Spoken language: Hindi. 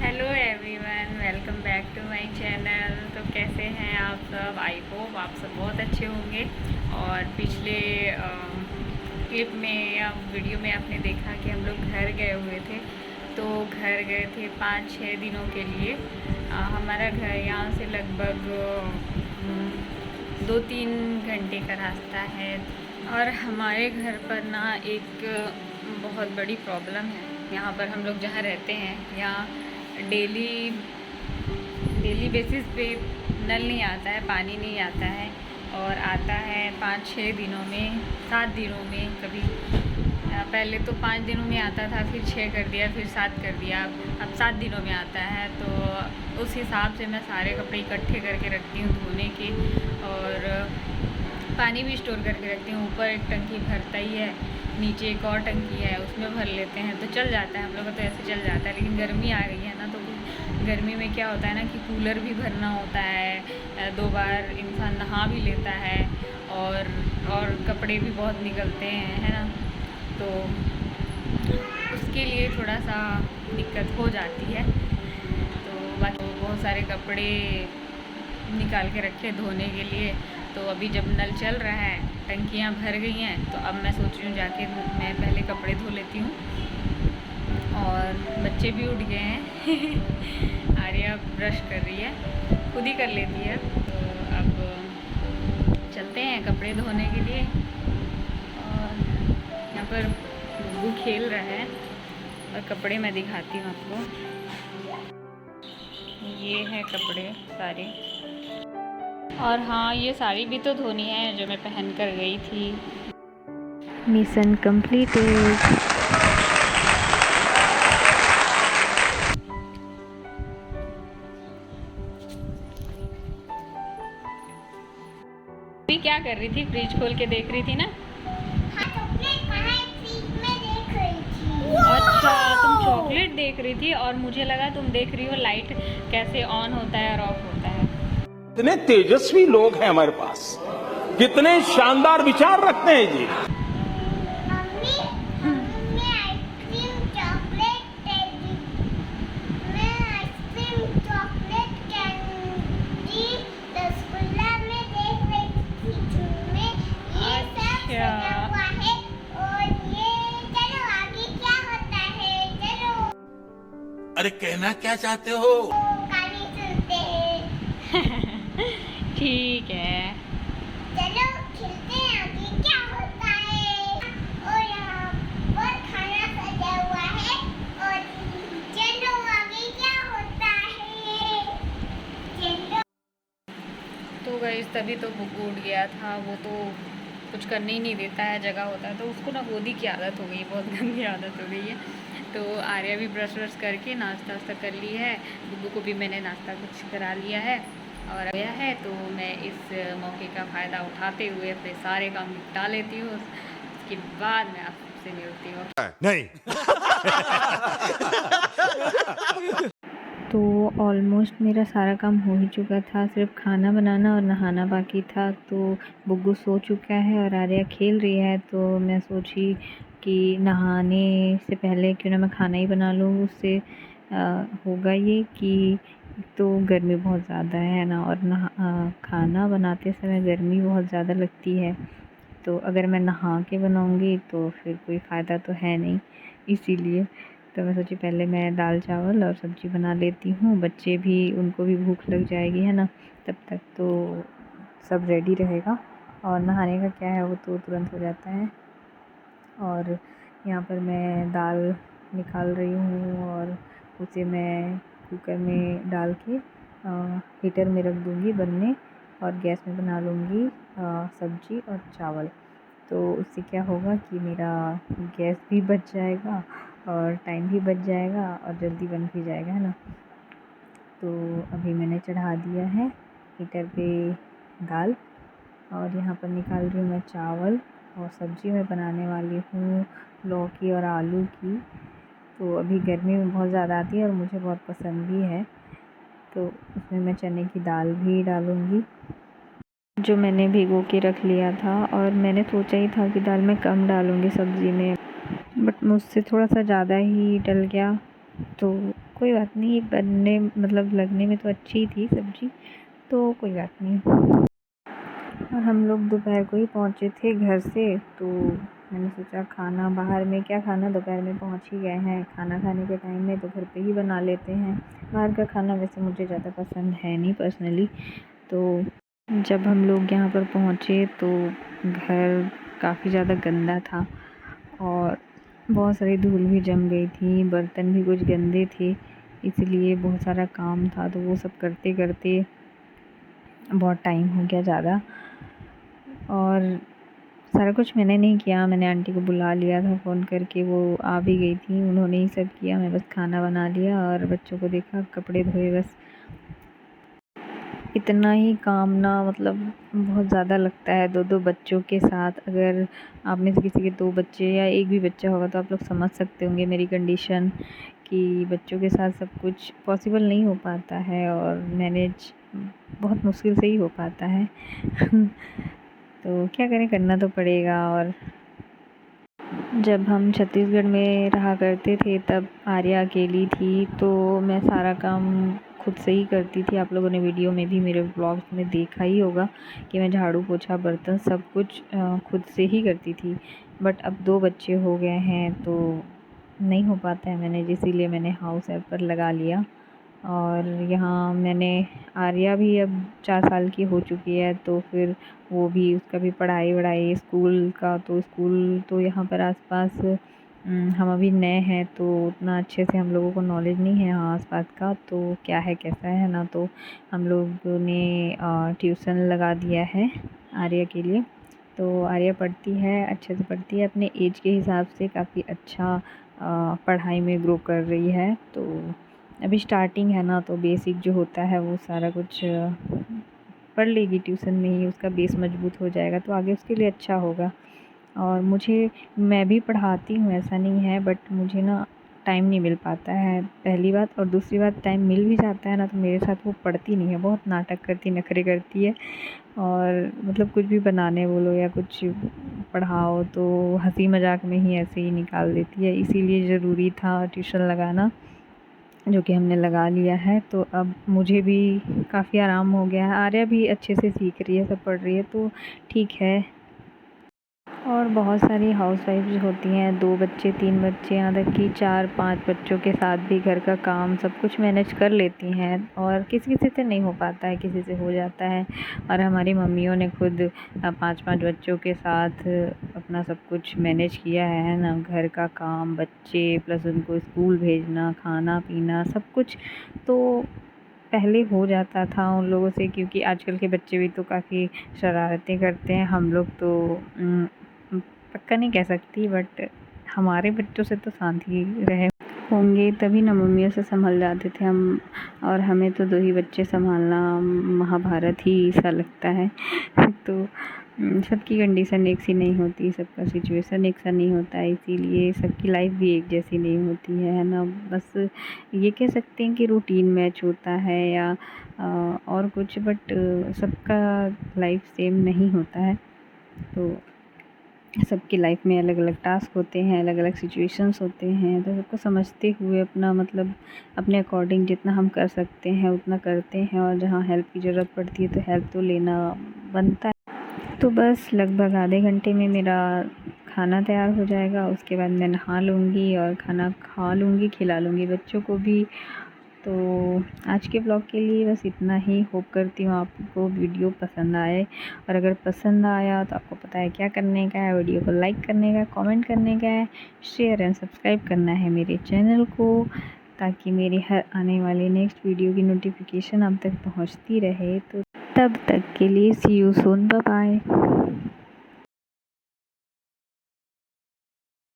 Hello everyone, welcome back to my channel. तो कैसे हैं आप सब? आई होप आप सब बहुत अच्छे होंगे। और पिछले क्लिप में या वीडियो में आपने देखा कि हम लोग घर गए हुए थे। तो घर गए थे 5-6 दिनों के लिए। हमारा घर यहाँ से लगभग 2-3 घंटे का रास्ता है। और हमारे घर पर ना एक बहुत बड़ी प्रॉब्लम है। यहाँ पर हम लोग जहाँ रहते हैं यहाँ डेली बेसिस पे नल नहीं आता है, पानी नहीं आता है। और आता है 5-6 दिनों में, 7 दिनों में कभी। पहले तो 5 दिनों में आता था, फिर 6 कर दिया, फिर 7 कर दिया, अब 7 दिनों में आता है। तो उस हिसाब से मैं सारे कपड़े इकट्ठे करके रखती हूँ धोने के। और पानी भी स्टोर करके रखती हूँ। ऊपर एक टंकी भरता ही है, नीचे एक और टंकी है, उसमें भर लेते हैं तो चल जाता है हम लोग का। तो ऐसे चल जाता है। लेकिन गर्मी आ गई है ना, तो गर्मी में क्या होता है ना कि कूलर भी भरना होता है, 2 बार इंसान नहा भी लेता है, और कपड़े भी बहुत निकलते हैं, है ना। तो उसके लिए थोड़ा सा दिक्कत हो जाती है। तो बाकी बहुत सारे कपड़े निकाल के रखे धोने के लिए। तो अभी जब नल चल रहा है, टंकियाँ भर गई हैं, तो अब मैं सोच रही हूँ जाके मैं पहले कपड़े धो लेती हूँ। और बच्चे भी उठ गए हैं आर्या ब्रश कर रही है, खुद ही कर लेती है। तो अब चलते हैं कपड़े धोने के लिए। और यहाँ पर गुग्गू खेल रहा है और कपड़े मैं दिखाती हूँ आपको। ये है कपड़े सारे। और हाँ, ये साड़ी भी तो धोनी है जो मैं पहन कर गई थी। Mission completed. अभी क्या कर रही थी? फ्रिज खोल के देख रही थी ना? हाँ, चॉकलेट कहाँ है? फ्रिज में देख रही थी। अच्छा, तुम चॉकलेट देख रही थी और मुझे लगा तुम देख रही हो लाइट कैसे ऑन होता है और ऑफ होता है। कितने तेजस्वी लोग हैं हमारे पास, कितने शानदार विचार रखते हैं जी। मम्मी, मैं आइसक्रीम चॉकलेट कैंडी रसगुल्ला में देख रही थी। जिनमें ये सब सजा हुआ है। और ये चलो आगे क्या होता है, चलो। अरे कहना क्या चाहते हो? कहानी सुनते हैं। ठीक है, चलो खेलते हैं, आगे क्या होता है। और यहाँ पर खाना सजा हुआ है। और चलो आगे क्या होता है, चलो। तो गाइस तभी तो बुग्गू उठ गया था। वो तो कुछ करने ही नहीं देता है, जगह होता है तो उसको ना गोदी की आदत हो गई है, बहुत गंदी आदत हो गई है। तो आर्या भी ब्रश व्रश करके नाश्ता वास्ता कर ली है। बुग्गू को भी मैंने नाश्ता कुछ करा लिया है और गया है। तो मैं इस मौके का फ़ायदा उठाते हुए अपने सारे काम निपटा लेती हूँ। उसके बाद मैं आपसे मिलती हूँ। नहीं। तो ऑलमोस्ट मेरा सारा काम हो ही चुका था, सिर्फ खाना बनाना और नहाना बाकी था। तो बुग्गू सो चुका है और आर्या खेल रही है। तो मैं सोची कि नहाने से पहले क्यों ना मैं खाना ही बना लूँ। उससे होगा ये कि तो गर्मी बहुत ज़्यादा है ना, और खाना बनाते समय गर्मी बहुत ज़्यादा लगती है। तो अगर मैं नहा के बनाऊँगी तो फिर कोई फ़ायदा तो है नहीं, इसीलिए तो मैं सोची पहले मैं दाल चावल और सब्ज़ी बना लेती हूँ। बच्चे भी, उनको भी भूख लग जाएगी, है ना, तब तक तो सब रेडी रहेगा। और नहाने का क्या है, वो तो तुरंत हो जाता है। और यहाँ पर मैं दाल निकाल रही हूँ और उसे मैं कुकर में डाल के हीटर में रख दूँगी बनने, और गैस में बना लूँगी सब्ज़ी और चावल। तो उससे क्या होगा कि मेरा गैस भी बच जाएगा और टाइम भी बच जाएगा और जल्दी बन भी जाएगा, है ना। तो अभी मैंने चढ़ा दिया है हीटर पे दाल, और यहाँ पर निकाल रही हूँ मैं चावल। और सब्ज़ी मैं बनाने वाली हूँ लौकी और आलू की। तो अभी गर्मी में बहुत ज़्यादा आती है और मुझे बहुत पसंद भी है। तो उसमें मैं चने की दाल भी डालूँगी जो मैंने भिगो के रख लिया था। और मैंने सोचा ही था कि दाल मैं कम डालूँगी सब्ज़ी में, बट मुझसे थोड़ा सा ज़्यादा ही डल गया। तो कोई बात नहीं, बनने मतलब लगने में तो अच्छी ही थी सब्ज़ी, तो कोई बात नहीं। और हम लोग दोपहर को ही पहुँचे थे घर से, तो मैंने सोचा खाना बाहर में क्या खाना, दोपहर में पहुँच ही गए हैं खाना खाने के टाइम में, तो घर पे ही बना लेते हैं। बाहर का खाना वैसे मुझे ज़्यादा पसंद है नहीं पर्सनली। तो जब हम लोग यहाँ पर पहुँचे तो घर काफ़ी ज़्यादा गंदा था और बहुत सारी धूल भी जम गई थी, बर्तन भी कुछ गंदे थे, इसलिए बहुत सारा काम था। तो वो सब करते करते बहुत टाइम हो गया ज़्यादा, और सारा कुछ मैंने नहीं किया। मैंने आंटी को बुला लिया था फ़ोन करके, वो आ भी गई थी, उन्होंने ही सब किया। मैं बस खाना बना लिया और बच्चों को देखा, कपड़े धोए, बस इतना ही काम ना। मतलब बहुत ज़्यादा लगता है दो दो बच्चों के साथ। अगर आप में से किसी के 2 बच्चे या एक भी बच्चा होगा तो आप लोग समझ सकते होंगे मेरी कंडीशन, कि बच्चों के साथ सब कुछ पॉसिबल नहीं हो पाता है और मैनेज बहुत मुश्किल से ही हो पाता है। तो क्या करें, करना तो पड़ेगा। और जब हम छत्तीसगढ़ में रहा करते थे तब आर्या अकेली थी, तो मैं सारा काम खुद से ही करती थी। आप लोगों ने वीडियो में भी मेरे व्लॉग्स में देखा ही होगा कि मैं झाड़ू पोछा बर्तन सब कुछ खुद से ही करती थी। बट अब 2 बच्चे हो गए हैं तो नहीं हो पाता है मैंने, इसीलिए मैंने हाउस हेल्पर लगा लिया। और यहाँ मैंने आर्या भी अब 4 साल की हो चुकी है, तो फिर वो भी, उसका भी पढ़ाई वढ़ाई स्कूल का, तो स्कूल तो यहाँ पर आसपास हम अभी नए हैं तो उतना अच्छे से हम लोगों को नॉलेज नहीं है यहाँ आसपास का, तो क्या है कैसा है ना। तो हम लोगों ने ट्यूशन लगा दिया है आर्या के लिए। तो आर्या पढ़ती है, अच्छे से पढ़ती है, अपने एज के हिसाब से काफ़ी अच्छा पढ़ाई में ग्रो कर रही है। तो अभी स्टार्टिंग है ना, तो बेसिक जो होता है वो सारा कुछ पढ़ लेगी ट्यूशन में ही, उसका बेस मजबूत हो जाएगा तो आगे उसके लिए अच्छा होगा। और मैं भी पढ़ाती हूँ, ऐसा नहीं है, बट मुझे ना टाइम नहीं मिल पाता है, पहली बात। और दूसरी बात, टाइम मिल भी जाता है ना तो मेरे साथ वो पढ़ती नहीं है, बहुत नाटक करती, नखरे करती है। और मतलब कुछ भी बनाने बोलो या कुछ पढ़ाओ तो हंसी मजाक में ही ऐसे ही निकाल देती है। इसीलिए ज़रूरी था ट्यूशन लगाना, जो कि हमने लगा लिया है। तो अब मुझे भी काफ़ी आराम हो गया है। आर्या भी अच्छे से सीख रही है, सब पढ़ रही है, तो ठीक है। और बहुत सारी हाउसवाइफ्स होती हैं, 2 बच्चे 3 बच्चे, यहाँ तक कि 4-5 बच्चों के साथ भी घर का काम सब कुछ मैनेज कर लेती हैं। और किसी किसी से नहीं हो पाता है, किसी से हो जाता है। और हमारी मम्मियों ने खुद 5-5 बच्चों के साथ अपना सब कुछ मैनेज किया है ना, घर का काम, बच्चे प्लस उनको स्कूल भेजना, खाना पीना सब कुछ। तो पहले हो जाता था उन लोगों से, क्योंकि आजकल के बच्चे भी तो काफ़ी शरारतें करते हैं। हम लोग तो पक्का नहीं कह सकती, बट हमारे बच्चों से तो शांत ही रहे होंगे, तभी ना मम्मियों से संभल जाते थे हम। और हमें तो 2 ही बच्चे संभालना महाभारत ही सा लगता है। तो सबकी कंडीशन एक सी नहीं होती, सबका सिचुएशन एक सा नहीं होता है, इसीलिए सबकी लाइफ भी एक जैसी नहीं होती है ना। बस ये कह सकते हैं कि रूटीन मैच होता है या और कुछ, बट सबका लाइफ सेम नहीं होता है। तो सबकी लाइफ में अलग अलग टास्क होते हैं, अलग अलग सिचुएशंस होते हैं, तो सबको समझते हुए अपना मतलब अपने अकॉर्डिंग जितना हम कर सकते हैं उतना करते हैं। और जहाँ हेल्प की ज़रूरत पड़ती है तो हेल्प तो लेना बनता है। तो बस लगभग आधे घंटे में मेरा खाना तैयार हो जाएगा, उसके बाद मैं नहा लूँगी और खाना खा लूँगी, खिला लूँगी बच्चों को भी। तो आज के ब्लॉग के लिए बस इतना ही। होप करती हूँ आपको वीडियो पसंद आए, और अगर पसंद आया तो आपको पता है क्या करने का है, वीडियो को लाइक करने का, कमेंट करने का है, शेयर एंड सब्सक्राइब करना है मेरे चैनल को, ताकि मेरी हर आने वाली नेक्स्ट वीडियो की नोटिफिकेशन आप तक पहुँचती रहे। तो तब तक के लिए सी यू सून, बाय बाय।